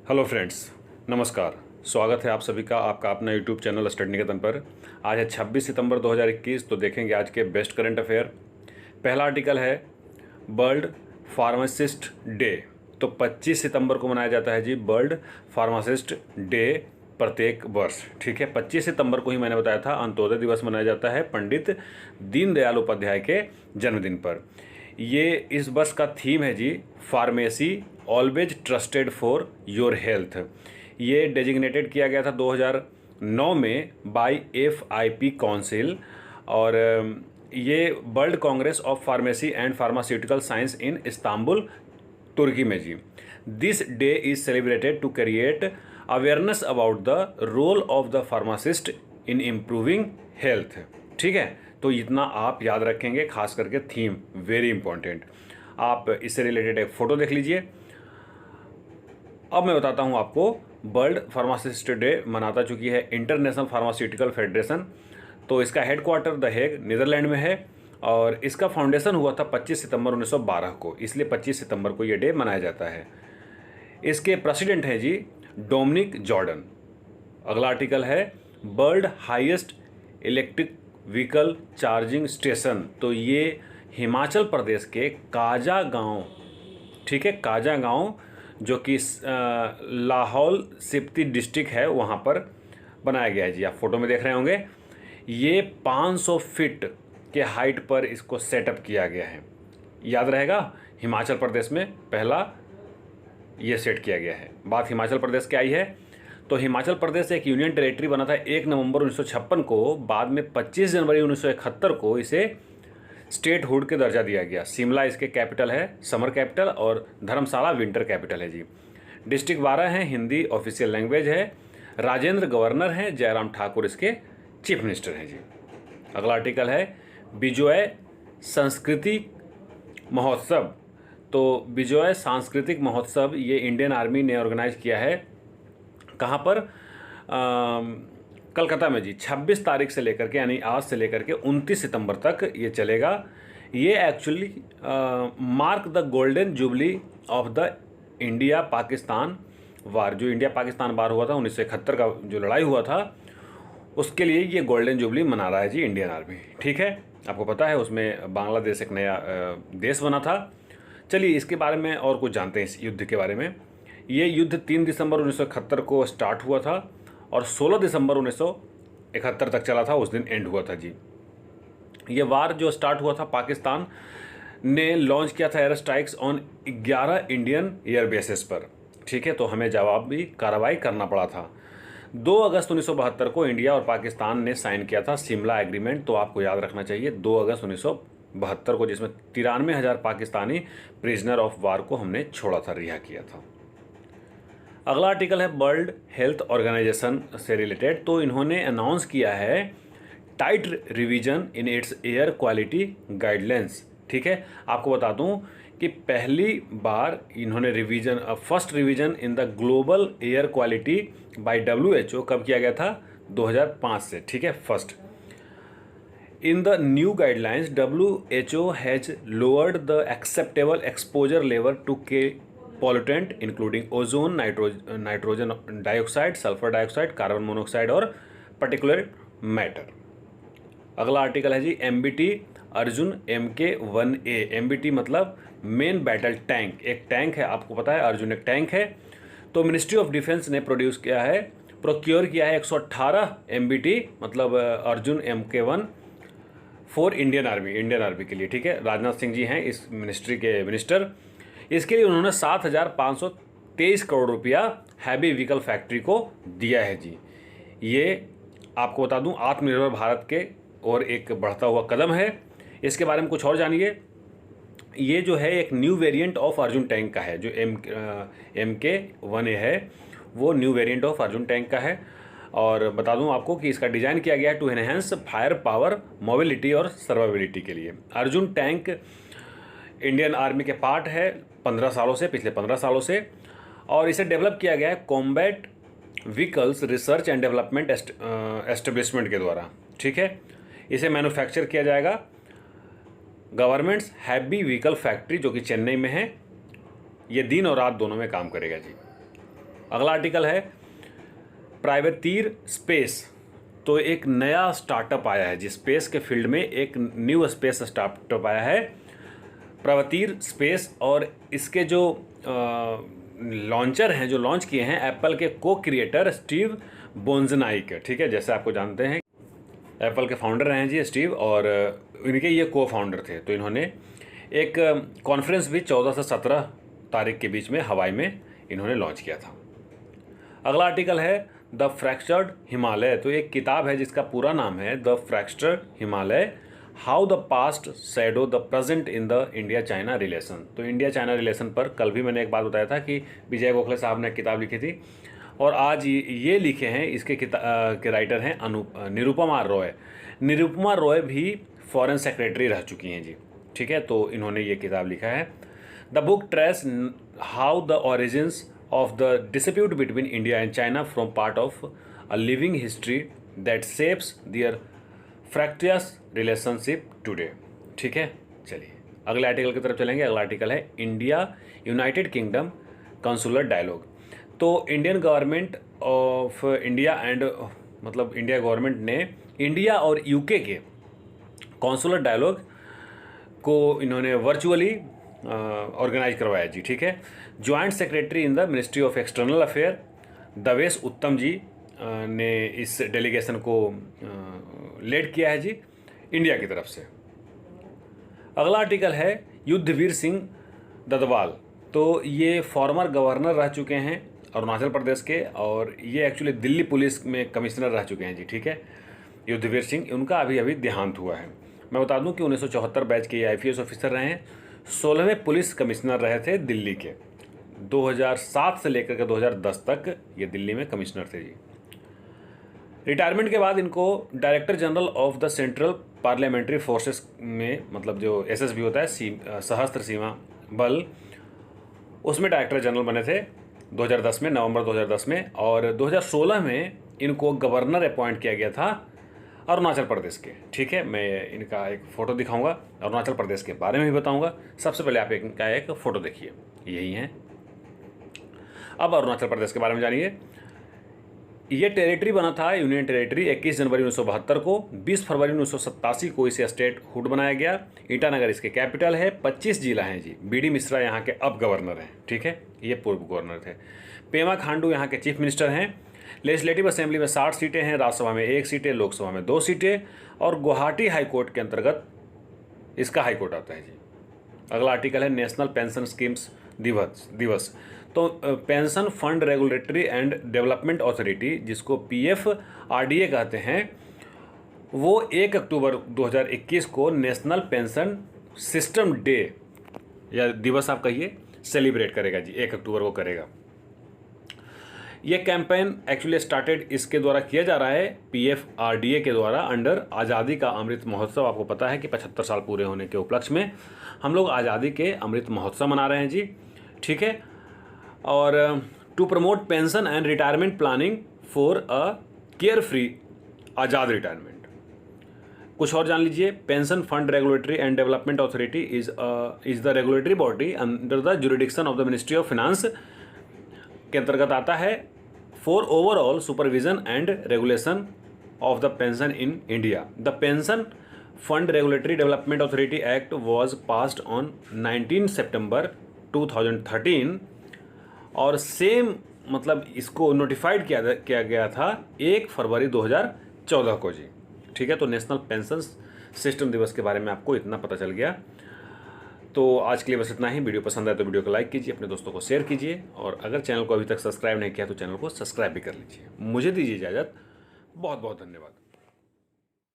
Hello friends, नमस्कार। स्वागत है आप सभी का आपका अपना यूट्यूब चैनल स्टडी निकेतन पर। आज है 26 सितंबर 2021। तो देखेंगे आज के बेस्ट करंट अफेयर। पहला आर्टिकल है वर्ल्ड फार्मासिस्ट डे। तो 25 सितंबर को मनाया जाता है जी वर्ल्ड फार्मासिस्ट डे प्रत्येक वर्ष। ठीक है, 25 सितंबर को ही मैंने बताया था अंत्योदय दिवस मनाया जाता है पंडित दीनदयाल उपाध्याय के जन्मदिन पर। ये इस वर्ष का थीम है जी pharmacy always trusted for your health. ये डेजिग्नेटेड किया गया था 2009 में बाय FIP काउंसिल। और ये world congress of pharmacy and pharmaceutical science in Istanbul तुर्की में जी। This day is celebrated to create awareness about the role of the pharmacist in improving health. ठीक है, तो इतना आप याद रखेंगे, खास करके थीम वेरी इंपॉर्टेंट। आप इससे रिलेटेड एक फ़ोटो देख लीजिए। अब मैं बताता हूँ आपको वर्ल्ड फार्मासिस्ट डे मनाता चुकी है इंटरनेशनल फार्मास्यूटिकल फेडरेशन। तो इसका हेडक्वार्टर द हेग नीदरलैंड में है और इसका फाउंडेशन हुआ था 25 सितंबर 1912 को, इसलिए 25 सितंबर को ये डे मनाया जाता है। इसके प्रेसिडेंट हैं जी डोमिनिक जॉर्डन। अगला आर्टिकल है world highest electric vehicle charging station. तो ये हिमाचल प्रदेश के काजा गांव, ठीक है, काजा गांव जो कि लाहौल स्पीति डिस्ट्रिक्ट है, वहाँ पर बनाया गया है जी। आप फोटो में देख रहे होंगे। ये 500 फीट के हाइट पर इसको सेटअप किया गया है। याद रहेगा, हिमाचल प्रदेश में पहला ये सेट किया गया है। बात हिमाचल प्रदेश की आई है तो हिमाचल प्रदेश एक यूनियन टेरिटरी बना था 1 नवंबर 1956 को। बाद में 25 जनवरी 1971 को इसे स्टेटहुड के दर्जा दिया गया। शिमला इसके कैपिटल है, समर कैपिटल, और धर्मशाला विंटर कैपिटल है जी। डिस्ट्रिक्ट 12 हैं, हिंदी ऑफिशियल लैंग्वेज है। राजेंद्र गवर्नर हैं, जयराम ठाकुर इसके चीफ मिनिस्टर हैं जी। अगला आर्टिकल है विजय सांस्कृतिक महोत्सव। तो विजय सांस्कृतिक महोत्सव ये इंडियन आर्मी ने ऑर्गेनाइज किया है। कहाँ पर? कलकत्ता में जी। 26 तारीख से लेकर के, यानी आज से लेकर के 29 सितंबर तक ये चलेगा। ये actually mark the golden jubilee of the India Pakistan war. जो इंडिया पाकिस्तान वार हुआ था 1971 का, जो लड़ाई हुआ था, उसके लिए ये गोल्डन जुबली मना रहा है जी इंडियन आर्मी। ठीक है, आपको पता है उसमें बांग्लादेश एक नया देश बना था। चलिए इसके बारे में और कुछ जानते हैं इस युद्ध के बारे में। ये युद्ध 3 दिसंबर 1971 को स्टार्ट हुआ था और 16 दिसंबर 1971 तक चला था, उस दिन एंड हुआ था जी। ये वार जो स्टार्ट हुआ था, पाकिस्तान ने लॉन्च किया था air strikes on 11 Indian air bases पर। ठीक है, तो हमें जवाबी कार्रवाई करना पड़ा था। 2 अगस्त 1972 को इंडिया और पाकिस्तान ने साइन किया था शिमला एग्रीमेंट। तो आपको याद रखना चाहिए 2 अगस्त 1972 को, जिसमें 93,000 पाकिस्तानी प्रिजनर ऑफ वार को हमने छोड़ा था, रिहा किया था। अगला आर्टिकल है वर्ल्ड हेल्थ ऑर्गेनाइजेशन से रिलेटेड। तो इन्होंने अनाउंस किया है tight revision in its air quality guidelines. ठीक है, आपको बता दूं कि पहली बार इन्होंने revision, first revision in the global air quality by WHO कब किया गया था? 2005 से। ठीक है, first in the new guidelines WHO has lowered the acceptable exposure level to key pollutant including ozone, nitrogen dioxide, sulphur dioxide, carbon monoxide और particular matter. अगला article है जी MBT अर्जुन MK-1A। MBT मतलब मेन बैटल टैंक, एक tank है, आपको पता है अर्जुन एक टैंक है। तो मिनिस्ट्री ऑफ डिफेंस ने प्रोक्योर किया है 118 MBT मतलब Arjun MK-1 for Indian army के लिए। ठीक है, राजनाथ सिंह जी हैं इस मिनिस्ट्री के मिनिस्टर। इसके लिए उन्होंने 7,523 करोड़ रुपया हैवी व्हीकल फैक्ट्री को दिया है जी। ये आपको बता दूं आत्मनिर्भर भारत के और एक बढ़ता हुआ कदम है। इसके बारे में कुछ और जानिए। ये जो है एक new variant of Arjun tank का है, जो MK-1A है, वो new variant of Arjun tank का है। और बता दूं आपको कि इसका डिज़ाइन किया गया है to enhance fire power, mobility और सर्वाइविलिटी के लिए। अर्जुन टैंक इंडियन आर्मी के पार्ट है 15 सालों से, पिछले 15 सालों से। और इसे डेवलप किया गया है combat vehicles research and development establishment के द्वारा। ठीक है, इसे मैन्युफैक्चर किया जाएगा गवर्नमेंट्स हैवी व्हीकल फैक्ट्री जो कि चेन्नई में है। ये दिन और रात दोनों में काम करेगा जी। अगला आर्टिकल है प्राइवेतीर स्पेस। तो एक नया स्टार्टअप आया है, जिस स्पेस के फील्ड में एक न्यू स्पेस स्टार्टअप आया है प्राइवेतीर स्पेस। और इसके जो लॉन्चर हैं, जो लॉन्च किए हैं, एप्पल के को क्रिएटर स्टीव वोजनियाक, ठीक है, जैसे आपको जानते हैं एप्पल के फाउंडर हैं जी स्टीव, और इनके ये को फाउंडर थे। तो इन्होंने एक कॉन्फ्रेंस भी 14 से 17 तारीख के बीच में हवाई में इन्होंने लॉन्च किया था। अगला आर्टिकल है द फ्रैक्चर्ड हिमालय। तो एक किताब है जिसका पूरा नाम है the fractured Himalaya, how the past shadow the present in the India China relation. तो इंडिया चाइना रिलेशन पर कल भी मैंने एक बात बताया था कि विजय गोखले साहब ने किताब लिखी थी, और आज ये लिखे हैं, इसके के राइटर हैं निरुपमा रॉय। निरुपमा रॉय भी फॉरेन सेक्रेटरी रह चुकी हैं जी, ठीक है। तो इन्होंने ये किताब लिखा है। The book trace how the origins of the dispute between India and China from part of a living history that shapes their fractious relationship today। ठीक है, चलिए अगले आर्टिकल की तरफ चलेंगे। अगला आर्टिकल है India United Kingdom consular dialogue. तो Indian government of India and मतलब इंडिया गवर्नमेंट ने इंडिया और यूके के कॉन्सुलर डायलॉग को इन्होंने वर्चुअली ऑर्गेनाइज करवाया जी, ठीक है। Joint secretary in the ministry of external affair Devesh Uttam ji ने इस डेलीगेशन को लीड किया है जी इंडिया की तरफ से। अगला आर्टिकल है युद्धवीर सिंह ददवाल। तो ये फॉर्मर गवर्नर रह चुके हैं अरुणाचल प्रदेश के, और ये एक्चुअली दिल्ली पुलिस में कमिश्नर रह चुके हैं जी, ठीक है। युद्धवीर सिंह, उनका अभी अभी देहांत हुआ है। मैं बता दूं कि 1974 बैच के ये IPS ऑफिसर रहे हैं, 16वें पुलिस कमिश्नर रहे थे दिल्ली के। 2007 से लेकर के 2010 तक ये दिल्ली में कमिश्नर थे जी। रिटायरमेंट के बाद इनको director general of the central parliamentary forces में, मतलब जो SSB होता है सशस्त्र सीमा बल, उसमें डायरेक्टर जनरल बने थे 2010 में, नवंबर 2010 में। और 2016 में इनको गवर्नर अपॉइंट किया गया था अरुणाचल प्रदेश के, ठीक है। मैं इनका एक फ़ोटो दिखाऊंगा, अरुणाचल प्रदेश के बारे में भी बताऊंगा। सबसे पहले आप इनका एक फ़ोटो देखिए, यही है। अब अरुणाचल प्रदेश के बारे में जानिए। ये टेरिटरी बना था, यूनियन टेरिटरी, 21 जनवरी 1972 को। 20 फरवरी 1987 को इसे स्टेट हुड बनाया गया। ईटानगर इसके कैपिटल है। 25 जिला हैं जी। BD मिश्रा यहाँ के अब गवर्नर हैं, ठीक है, ये पूर्व गवर्नर थे। पेमा खांडू यहाँ के चीफ मिनिस्टर हैं। लेजिस्लेटिव असेंबली में 60 सीटें हैं, राज्यसभा में 1 सीटें, लोकसभा में 2 सीटें, और गुवाहाटी हाईकोर्ट के अंतर्गत इसका हाईकोर्ट आता है जी। अगला आर्टिकल है नेशनल पेंशन स्कीम्स दिवस। तो pension Fund Regulatory and Development authority, जिसको PFRDA कहते हैं, वो 1 अक्टूबर 2021 को नेशनल पेंशन सिस्टम डे या दिवस आप कहिए सेलिब्रेट करेगा जी, 1 अक्टूबर को करेगा। ये कैंपेन एक्चुअली स्टार्टेड इसके द्वारा किया जा रहा है, PFRDA के द्वारा, अंडर आज़ादी का अमृत महोत्सव। आपको पता है कि 75 साल पूरे होने के उपलक्ष्य में हम लोग आज़ादी के अमृत महोत्सव मना रहे हैं जी, ठीक है। और to promote pension and retirement planning for a care free आज़ाद रिटायरमेंट। कुछ और जान लीजिए। Pension Fund Regulatory and Development Authority is the regulatory body under the jurisdiction of the ministry of Finance के अंतर्गत आता है, for overall supervision and regulation of the pension in India. The Pension Fund Regulatory Development Authority Act was passed on 19 September 2013, और same मतलब इसको notified किया गया था 1 फरवरी 2014 को जी, ठीक है। तो नेशनल पेंशन सिस्टम दिवस के बारे में आपको इतना पता चल गया। तो आज के लिए बस इतना ही। वीडियो पसंद आए तो वीडियो को लाइक कीजिए, अपने दोस्तों को शेयर कीजिए, और अगर चैनल को अभी तक सब्सक्राइब नहीं किया तो चैनल को सब्सक्राइब भी कर लीजिए। मुझे दीजिए इजाज़त। बहुत बहुत धन्यवाद।